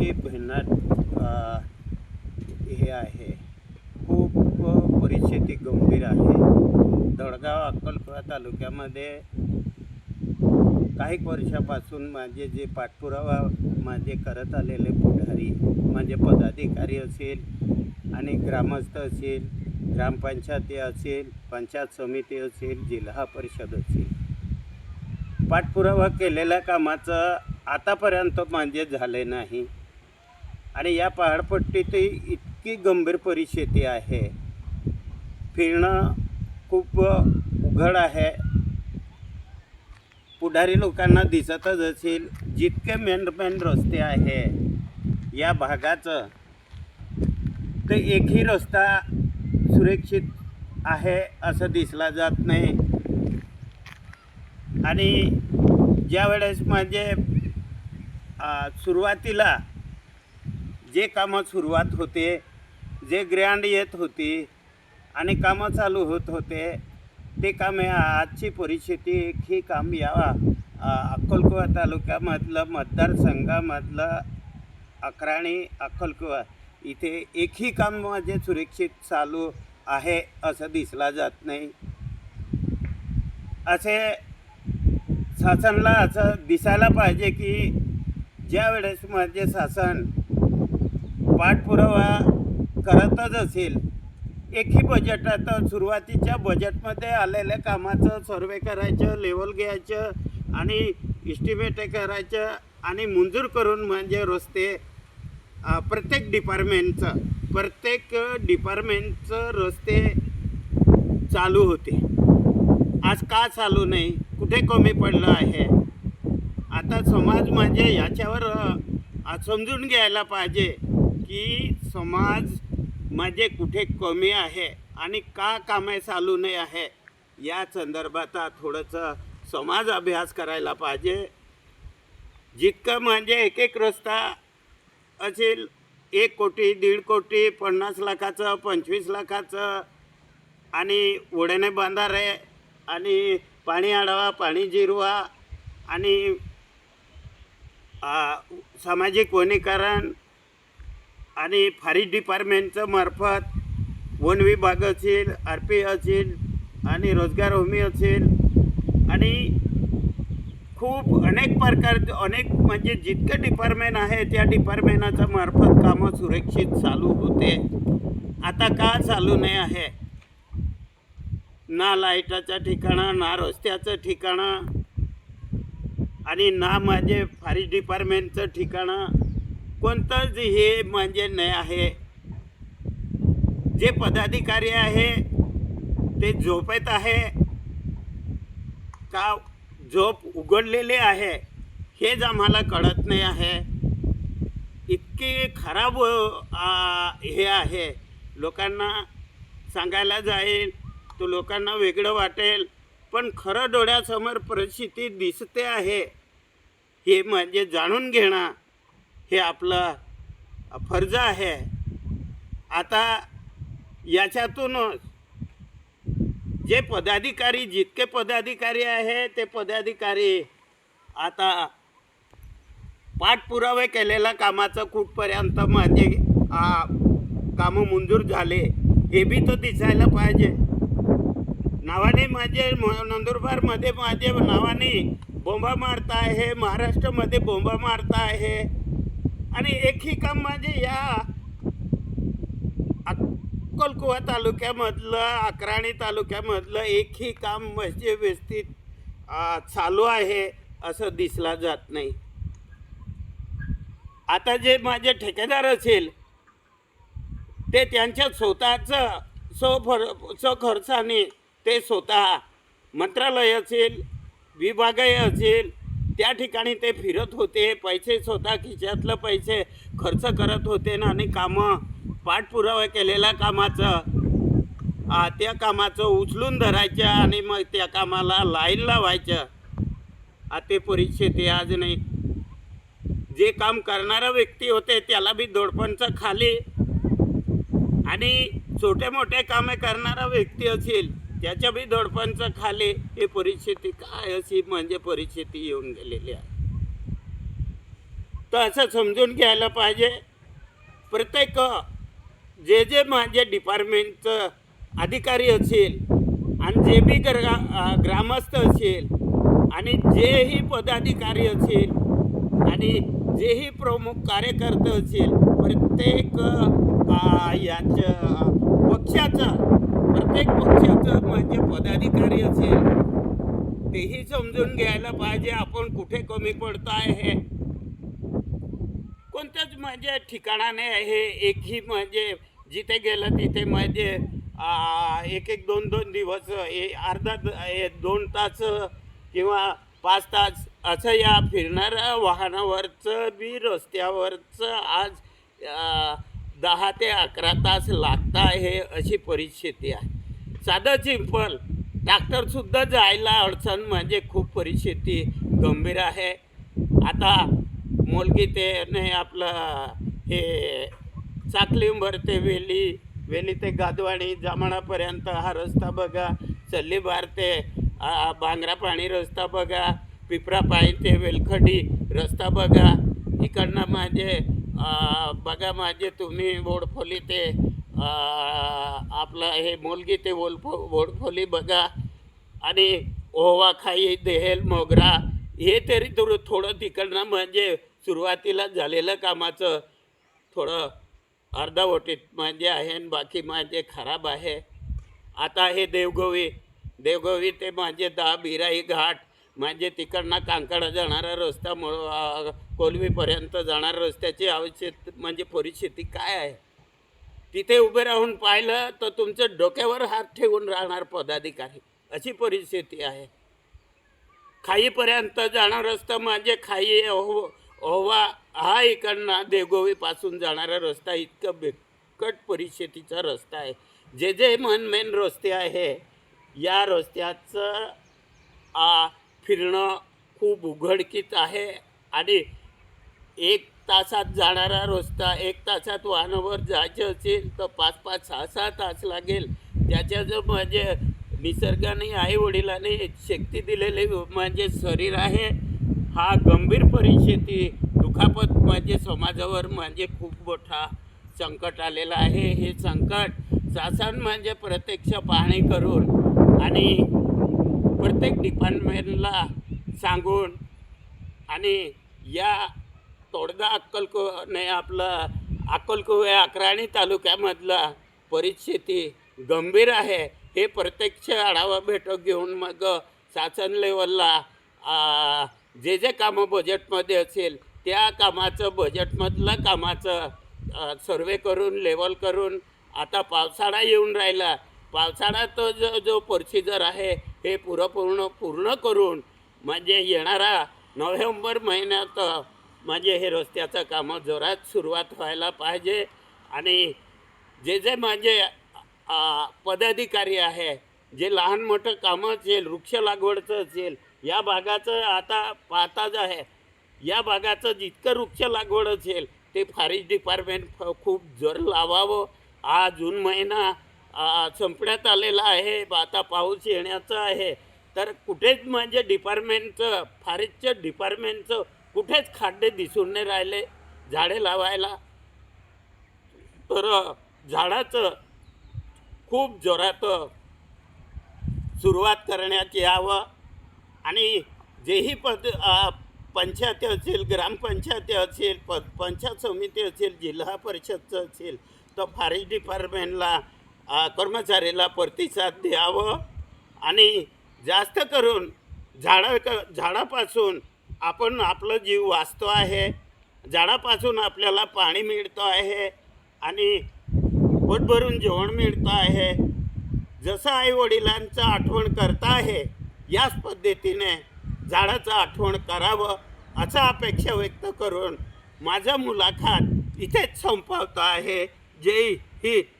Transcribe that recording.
परिस्थिती भन्नाट हे आहे. खूप परिस्थिती गंभीर आहे. दळगाव अक्कलकोवा तालुक्यामध्ये काही वर्षापासून माझे जे पाठपुरावा माझे करत आलेले पुढारी, माझे पदाधिकारी असेल आणि ग्रामस्थ असेल, ग्रामपंचायती असेल, पंचायत समिती असेल, जिल्हा परिषद असेल, पाठपुरावा केलेल्या कामाचं आतापर्यंत म्हणजे झाले नाही. आणि या पहाडपट्टीत इतकी गंभीर परिस्थिती आहे, फिरणं खूप उघड आहे. पुढारी लोकांना दिसतच असेल, जितके मेन रस्ते आहे या भागाचं, ते एकही रस्ता सुरक्षित आहे असं दिसला जात नाही. आणि ज्या वेळेस म्हणजे सुरुवातीला जे कामं सुरुवात होते, जे ग्रँड येत होती आणि कामं चालू होत होते, ते कामे आजची परिस्थिती ही काम या अक्कलकोवा तालुक्यामधलं मतदारसंघामधलं अक्राणी अक्कलकोवा इथे एकही काम म्हणजे सुरक्षित चालू आहे असं दिसला जात नाही. असे शासनाला असं दिसायला पाहिजे की ज्या वेळेस म्हणजे शासन पाठपुरावा करतच असेल, एकही बजेटात सुरुवातीच्या बजेटमध्ये आलेल्या कामाचं सर्वे करायचं, लेवल घ्यायचं आणि इस्टिमेट करायचं आणि मंजूर करून म्हणजे रस्ते प्रत्येक डिपार्टमेंटचं रस्ते चालू होते. आज का चालू नाही, कुठे कमी पडलं आहे? आता समाज म्हणजे याच्यावर समजून घ्यायला पाहिजे की समाज म्हणजे कुठे कमी आहे आणि का कामे चालू नाही आहे. या संदर्भात थोडंसं समाज अभ्यास करायला पाहिजे. जितकं म्हणजे एक एक रस्ता असेल 1 कोटी, 1.5 कोटी, 50 लाखाचं, 25 लाखाचं आणि ओढ्याने बांधारे आणि पाणी अडवा, पाणी जिरवा आणि सामाजिक वनीकरण आणि फॉरेस्ट डिपार्टमेंटचं मार्फत वन विभाग असेल, RP असेल आणि रोजगार हमी असेल आणि खूप अनेक म्हणजे जितके डिपार्टमेंट आहे त्या डिपार्टमेंटाच्या मार्फत कामं सुरक्षित चालू होते. आता का चालू नाही आहे? ना लाईटाचं ठिकाणं, ना रस्त्याचं ठिकाणं आणि ना म्हणजे फॉरेस्ट डिपार्टमेंटचं ठिकाणं कोणतंच हे म्हणजे नाही आहे. जे पदाधिकारी आहे ते झोपेत आहे का झोप उघडलेले आहे हेच आम्हाला कळत नाही आहे. इतकी खराब हे आहे. लोकांना सांगायला जाईल तो लोकांना वेगळं वाटेल, पण खरं डोळ्यासमोर परिस्थिती दिसते आहे हे म्हणजे जाणून घेणं हे आपलं फर्ज आहे. आता याच्यातूनच जे पदाधिकारी, जितके पदाधिकारी आहे ते पदाधिकारी आता पाठपुरावे केलेल्या कामाचं कुठपर्यंत म्हणजे कामं मंजूर झाले हे बी तर दिसायला पाहिजे. नावाने म्हणजे नंदुरबारमध्ये माझे नावाने बोंबा मारता आहे, महाराष्ट्रामध्ये बोंबा मारता आहे आणि एकही काम म्हणजे या अक्कलकोवा तालुक्यामधलं, अक्राणी तालुक्यामधलं एकही काम म्हणजे व्यवस्थित चालू आहे असं दिसला जात नाही. आता जे माझे ठेकेदार असेल ते त्यांच्या स्वतःचं खर्चाने ते स्वतः मंत्रालय असेल, विभागही असेल त्या ठिकाणी ते फिरत होते, पैसे स्वतः खिशातलं पैसे खर्च करत होते ना आणि कामं पाठपुरावा केलेल्या कामाचं त्या कामाचं उचलून धरायचं आणि मग त्या कामाला लाईन लावायचं. ते परिस्थिती आज नाही. जे काम करणारा व्यक्ती होते त्याला बी दडपणचं खाली आणि छोटे मोठे कामे करणारा व्यक्ती असेल त्याच्या बी दडपणचं खाली. हे परिस्थिती काय अशी म्हणजे परिस्थिती येऊन गेलेली आहे. तर असं समजून घ्यायला पाहिजे प्रत्येक जे माझे डिपार्टमेंटचं अधिकारी असेल आणि जे बी ग्रामस्थ असेल आणि जेही पदाधिकारी असेल आणि जेही प्रमुख कार्यकर्ते असेल प्रत्येक प्रत्येक पक्षाचं म्हणजे पदाधिकारी असेल तेही समजून घ्यायला पाहिजे आपण कुठे कमी पडतो आहे. कोणत्याच म्हणजे ठिकाणाने हे एकही म्हणजे जिथे गेलं तिथे म्हणजे एक 2 दिवस अर्धा 2 तास किंवा 5 तास असं या फिरणाऱ्या वाहनावरचं बी रस्त्यावरचं आज 10 ते 11 तास लागत आहे अशी परिस्थिती आहे. साधं सिंपल ट्रॅक्टरसुद्धा जायला अडचण म्हणजे खूप परिस्थिती गंभीर आहे. आता मोलगी ते नाही आपलं हे चाकलींबर ते वेली ते गादवाडी जामणापर्यंत हा रस्ता बघा. सल्लीबार ते भांगरापाणी रस्ता बघा. पिपरापाई ते वेलखडी रस्ता बघा. इकडनं माझे बघा माझे तुम्ही वोडफोली ते आपलं हे मोलगी ते वोडफोली बघा. आणि ओवा खाई देहेल मोगरा हे तरी थोडं तिकडनं म्हणजे सुरुवातीला झालेलं कामाचं थोडं अर्धावटीत म्हणजे आहे आणि बाकी माझे खराब आहे. आता हे देवगवी ते माझे 10 बिराई घाट म्हणजे तिकडनं कांकडा जाणारा रस्ता कोलवीपर्यंत जाणाऱ्या रस्त्याची आवश्यक म्हणजे परिस्थिती काय आहे. तिथे उभे राहून पाहिलं तर तुमचं डोक्यावर हात ठेवून राहणार पदाधिकारी अशी परिस्थिती आहे. खाईपर्यंत जाणार रस्ता म्हणजे खाई ओवा हा इकडनं देवगोवीपासून जाणारा रस्ता इतकं बिकट परिस्थितीचा रस्ता आहे. जे मेन रस्ते आहे या रस्त्याचं फिरणं खूप उघडकीत आहे. आणि 1 तासात जाणारा रस्ता 1 तासात वाहनावर जायचं असेल तर 5-5, 6-6 तास लागेल. त्याच्या जो म्हणजे निसर्गाने आईवडिलांनी शक्ती दिलेले म्हणजे शरीर आहे हा गंभीर परिस्थिती दुखापत म्हणजे समाजावर म्हणजे खूप मोठा संकट आलेलं आहे. हे संकट शासन म्हणजे प्रत्यक्ष पाहणी करून आणि प्रत्येक डिपार्टमेंटला सांगून आणि या तोडगा आपलं अक्कलकोवे अक्राणी तालुक्यामधला परिस्थिती गंभीर आहे हे प्रत्यक्ष आढावा बैठक घेऊन मग शासन लेवलला जे कामं बजेटमध्ये असेल त्या कामाचं बजेटमधलं कामाचं सर्वे करून लेवल करून आता पावसाळा येऊन राहिला. पावसाळ्यात जो प्रोसिजर आहे हे पूर्ण करून म्हणजे येणारा नोव्हेंबर महिन्यात म्हणजे हे रस्त्याचं कामं जोरात सुरुवात व्हायला पाहिजे. आणि जे माझे पदाधिकारी आहे जे लहान मोठं कामं असेल वृक्ष लागवडचं असेल या भागाचं आता पाहताच आहे. या भागाचं जितकं वृक्ष लागवड असेल ते फॉरेस्ट डिपार्टमेंट खूप जोर लावावं. हा जून महिना संपण्यात आलेला आहे. आता पाऊस येण्याचा आहे तर कुठेच म्हणजे डिपार्टमेंटचं फॉरेस्टच्या डिपार्टमेंटचं कुठेच खड्डे दिसून नाही राहिले झाडे लावायला. तर झाडाचं खूप जोरात सुरुवात करण्यात यावं. आणि जेही पंचायती असेल ग्रामपंचायती असेल पंचायत समिती असेल जिल्हा परिषदचं असेल तर फॉरेस्ट डिपार्टमेंटला कर्मचाऱ्याला प्रतिसाद द्यावं. आणि जास्त करून झाडापासून आपण आपलं जीव वाचतो आहे. झाडापासून आपल्याला पाणी मिळतं आहे आणि पोट भरून जेवण मिळतं आहे. जसं आईवडिलांचं आठवण करता आहे याच पद्धतीने झाडाचं आठवण करावं असं अपेक्षा व्यक्त करून माझं मुलाखत इथेच संपवतो आहे. जय हिंद.